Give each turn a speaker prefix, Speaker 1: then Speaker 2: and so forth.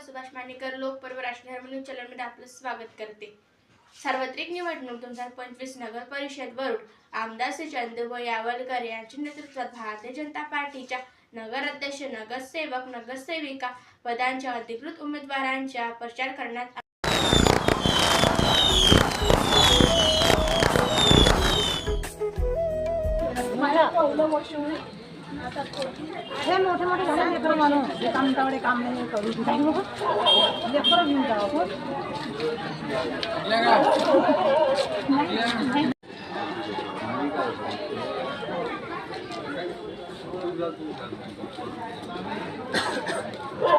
Speaker 1: सुभाष मानेकर लोकपर्व राष्ट्रीय धर्म न्यूज चॅनलमध्ये आपलं स्वागत करते। सार्वत्रिक निवडणूक 2025 नगर परिषद वरुड आमदार श्री चंदूभाई यावलकर यांच्या नेतृत्वात भारतीय जनता पार्टीच्या नगराध्यक्ष, नगरसेवक, नगरसेविका पदांच्या अधिकृत उमेदवारांचा प्रचार करण्यात
Speaker 2: हे मोठे मोठे झाले लेकर माणूस हे कामतावडे काम नाही करू काही नको लेकर घेऊन जाऊ आपण